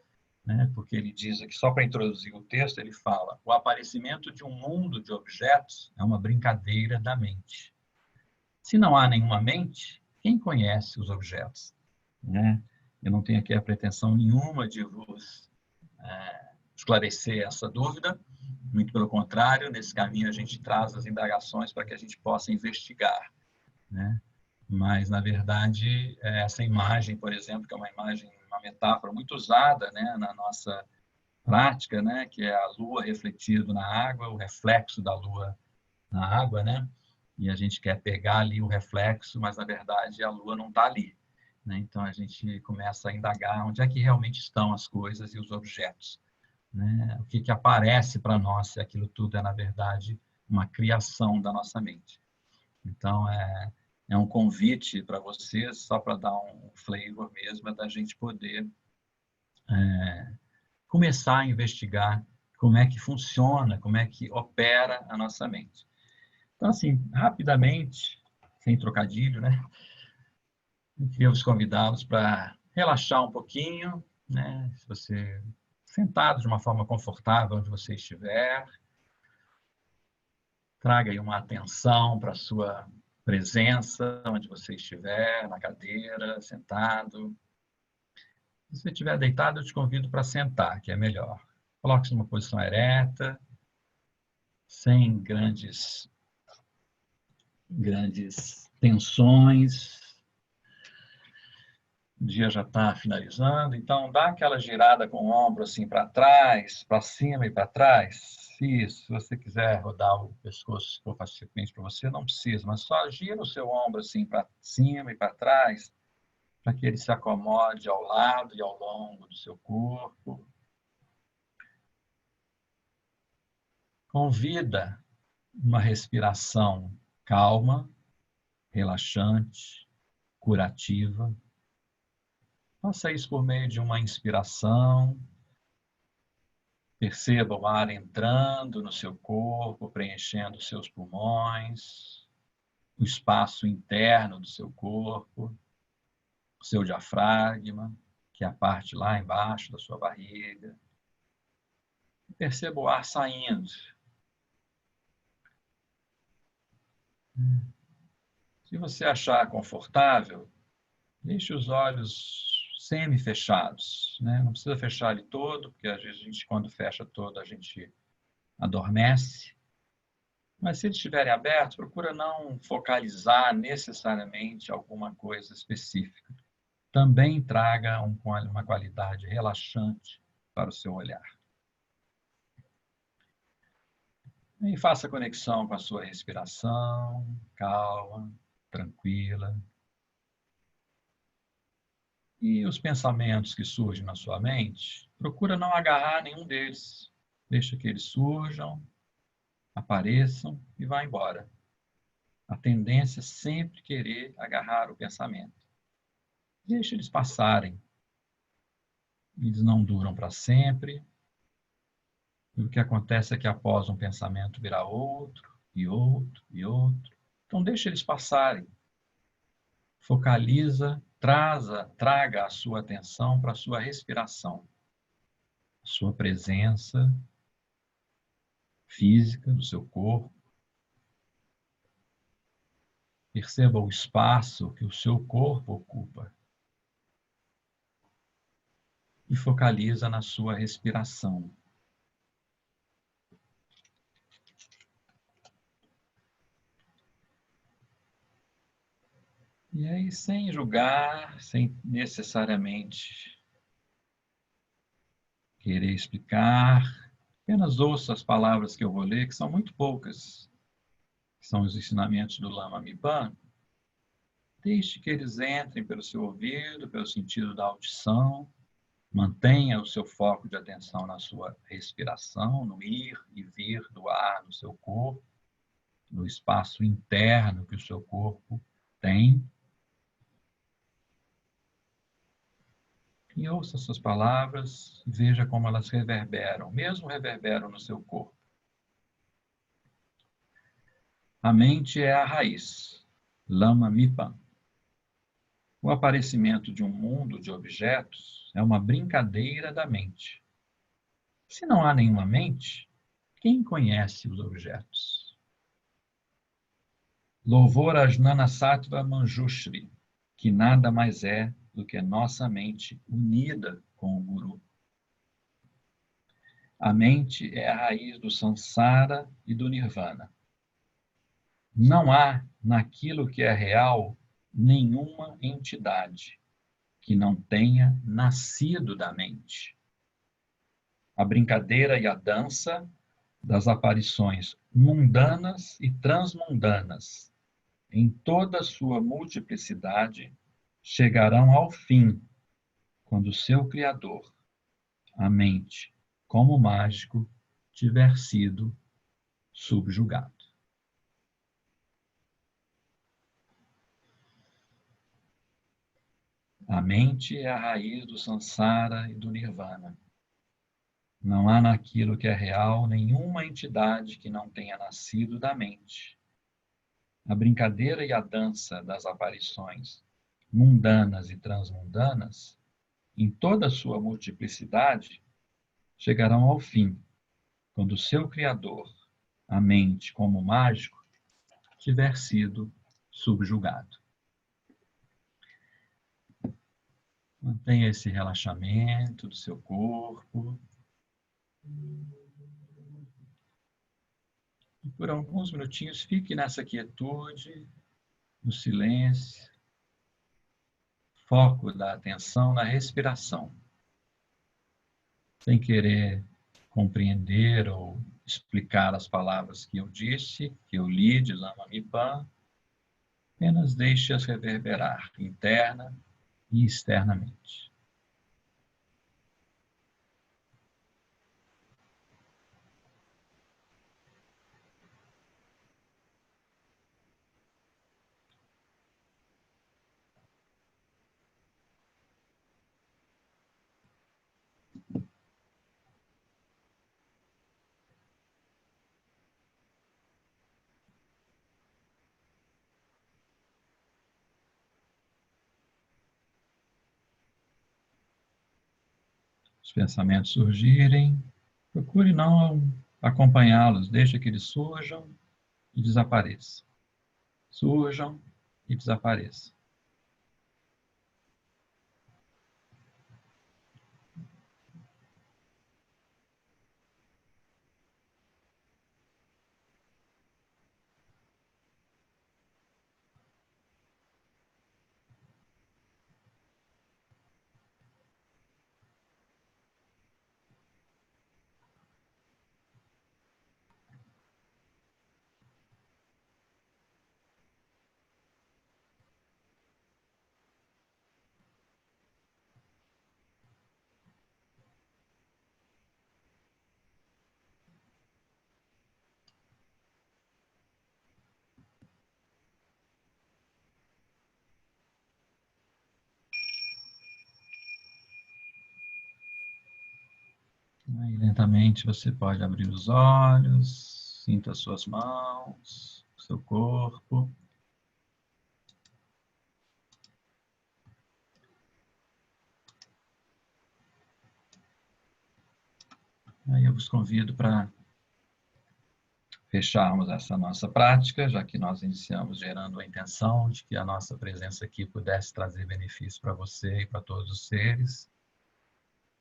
né? Porque ele diz aqui, só para introduzir o texto, ele fala: o aparecimento de um mundo de objetos é uma brincadeira da mente. Se não há nenhuma mente, quem conhece os objetos, né? Eu não tenho aqui a pretensão nenhuma de vos esclarecer essa dúvida, muito pelo contrário, nesse caminho a gente traz as indagações para que a gente possa investigar, né? Mas, na verdade, essa imagem, por exemplo, que é uma metáfora muito usada, né, na nossa prática, né, que é a lua refletido na água, o reflexo da lua na água, né? E a gente quer pegar ali o reflexo, mas na verdade a lua não está ali, né? Então a gente começa a indagar onde é que realmente estão as coisas e os objetos, né? O que aparece para nós, se aquilo tudo é, na verdade, uma criação da nossa mente. Então, é um convite para vocês, só para dar um flavor mesmo, da gente poder começar a investigar como é que funciona, como é que opera a nossa mente. Então, assim, rapidamente, sem trocadilho, né? Eu queria vos convidá-los para relaxar um pouquinho, né? Se você sentado de uma forma confortável onde você estiver, traga aí uma atenção para a sua presença, onde você estiver, na cadeira, sentado. Se você estiver deitado, eu te convido para sentar, que é melhor. Coloque-se numa posição ereta, sem grandes tensões. O dia já está finalizando, então dá aquela girada com o ombro assim para trás, para cima e para trás. Isso, se você quiser rodar o pescoço, se for facilmente para você, não precisa, mas só gira o seu ombro assim para cima e para trás, para que ele se acomode ao lado e ao longo do seu corpo. Convida uma respiração calma, relaxante, curativa. Faça isso por meio de uma inspiração. Perceba o ar entrando no seu corpo, preenchendo seus pulmões, o espaço interno do seu corpo, o seu diafragma, que é a parte lá embaixo da sua barriga. Perceba o ar saindo. Se você achar confortável, deixe os olhos semi-fechados, né? Não precisa fechar ele todo, porque às vezes a gente, quando fecha todo, a gente adormece. Mas se eles estiverem abertos, procura não focalizar necessariamente alguma coisa específica. Também traga uma qualidade relaxante para o seu olhar. E faça conexão com a sua respiração, calma, tranquila. E os pensamentos que surgem na sua mente, procura não agarrar nenhum deles. Deixa que eles surjam, apareçam e vá embora. A tendência é sempre querer agarrar o pensamento. Deixa eles passarem. Eles não duram para sempre. E o que acontece é que após um pensamento virá outro, e outro, e outro. Então deixa eles passarem. Focaliza, traga a sua atenção para a sua respiração. A sua presença física do seu corpo. Perceba o espaço que o seu corpo ocupa. E focaliza na sua respiração. E aí, sem julgar, sem necessariamente querer explicar, apenas ouça as palavras que eu vou ler, que são muito poucas, que são os ensinamentos do Lama Mipan. Deixe que eles entrem pelo seu ouvido, pelo sentido da audição. Mantenha o seu foco de atenção na sua respiração, no ir e vir do ar no seu corpo, no espaço interno que o seu corpo tem. E ouça essas palavras, veja como elas reverberam, mesmo reverberam no seu corpo. A mente é a raiz. Lama Mipan. O aparecimento de um mundo de objetos é uma brincadeira da mente. Se não há nenhuma mente, quem conhece os objetos? Louvor a Jnanasattva Manjushri, que nada mais é do que nossa mente unida com o Guru. A mente é a raiz do samsara e do nirvana. Não há naquilo que é real nenhuma entidade que não tenha nascido da mente. A brincadeira e a dança das aparições mundanas e transmundanas, em toda a sua multiplicidade, chegarão ao fim, quando o seu Criador, a mente, como o mágico tiver sido subjugado. A mente é a raiz do samsara e do nirvana. Não há naquilo que é real nenhuma entidade que não tenha nascido da mente. A brincadeira e a dança das aparições mundanas e transmundanas, em toda a sua multiplicidade, chegarão ao fim, quando o seu Criador, a mente como mágico, tiver sido subjugado. Mantenha esse relaxamento do seu corpo. E por alguns minutinhos fique nessa quietude, no silêncio, foco da atenção na respiração, sem querer compreender ou explicar as palavras que eu disse, que eu li de Lama Mipan, apenas deixe-as reverberar interna e externamente. Os pensamentos surgirem, procure não acompanhá-los, deixe que eles surjam e desapareçam. Surjam e desapareçam. Aí, lentamente você pode abrir os olhos, sinta as suas mãos, seu corpo. Aí eu vos convido para fecharmos essa nossa prática, já que nós iniciamos gerando a intenção de que a nossa presença aqui pudesse trazer benefício para você e para todos os seres.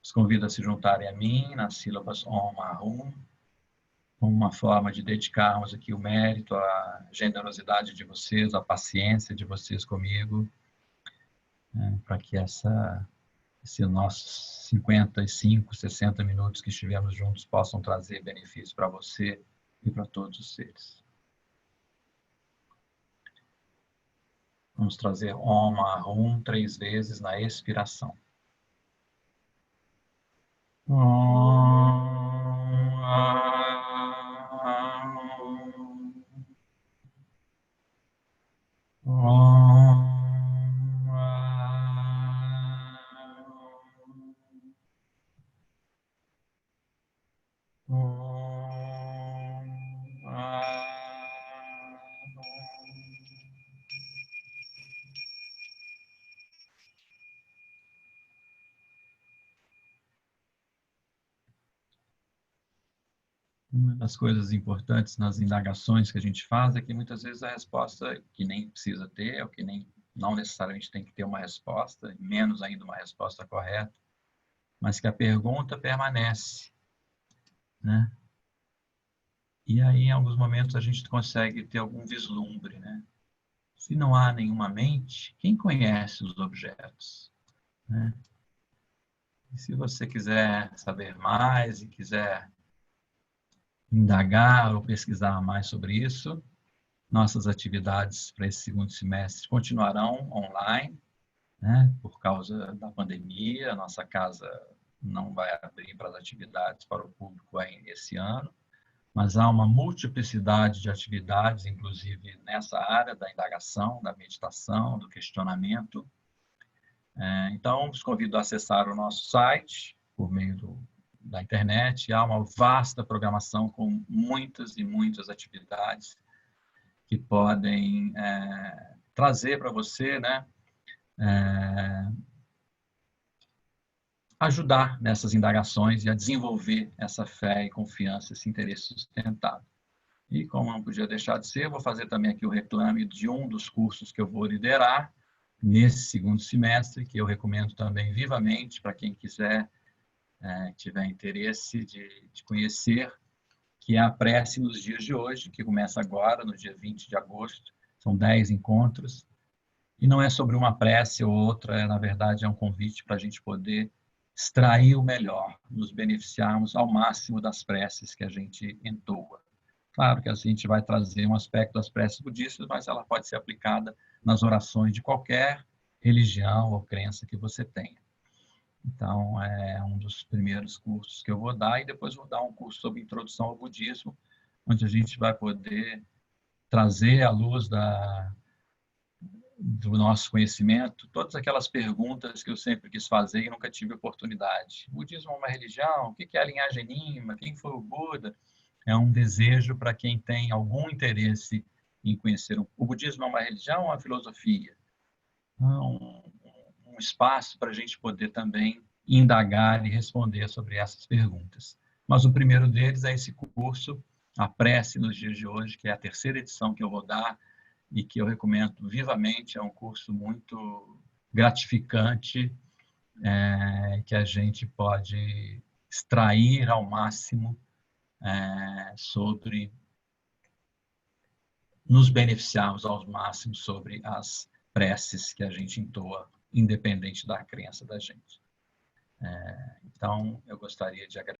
Os convido a se juntarem a mim nas sílabas Om Ahum, como uma forma de dedicarmos aqui o mérito, a generosidade de vocês, a paciência de vocês comigo, né, para que esses nossos 55, 60 minutos que estivemos juntos possam trazer benefício para você e para todos os seres. Vamos trazer Om Ahum 3 vezes na expiração. Om Ahum. Om Uma das coisas importantes nas indagações que a gente faz é que muitas vezes a resposta que nem precisa ter, ou que nem não necessariamente tem que ter uma resposta, menos ainda uma resposta correta, mas que a pergunta permanece, né? E aí, em alguns momentos, a gente consegue ter algum vislumbre, né? Se não há nenhuma mente, quem conhece os objetos, né? E se você quiser saber mais e quiser indagar ou pesquisar mais sobre isso, nossas atividades para esse segundo semestre continuarão online, né? Por causa da pandemia, a nossa casa não vai abrir para as atividades para o público ainda esse ano, mas há uma multiplicidade de atividades, inclusive nessa área da indagação, da meditação, do questionamento. Então, os convido a acessar o nosso site por meio da internet. Há uma vasta programação com muitas e muitas atividades que podem trazer para você, né, ajudar nessas indagações e a desenvolver essa fé e confiança, esse interesse sustentado. E como não podia deixar de ser, eu vou fazer também aqui o reclame de um dos cursos que eu vou liderar nesse segundo semestre, que eu recomendo também vivamente para quem quiser, tiver interesse de conhecer, que é a prece nos dias de hoje, que começa agora, no dia 20 de agosto. São 10 encontros. E não é sobre uma prece ou outra, na verdade, é um convite para a gente poder extrair o melhor, nos beneficiarmos ao máximo das preces que a gente entoa. Claro que a gente vai trazer um aspecto das preces budistas, mas ela pode ser aplicada nas orações de qualquer religião ou crença que você tenha. Então, é um dos primeiros cursos que eu vou dar, e depois vou dar um curso sobre introdução ao budismo, onde a gente vai poder trazer à luz do nosso conhecimento todas aquelas perguntas que eu sempre quis fazer e nunca tive oportunidade. O budismo é uma religião? O que é a linhagem Nima? Quem foi o Buda? É um desejo para quem tem algum interesse em conhecer. O budismo é uma religião ou uma filosofia? Um espaço para a gente poder também indagar e responder sobre essas perguntas. Mas o primeiro deles é esse curso, A Prece nos Dias de Hoje, que é a terceira edição que eu vou dar e que eu recomendo vivamente. É um curso muito gratificante, que a gente pode extrair ao máximo sobre nos beneficiarmos ao máximo sobre as preces que a gente entoa, independente da crença da gente. Então, eu gostaria de agradecer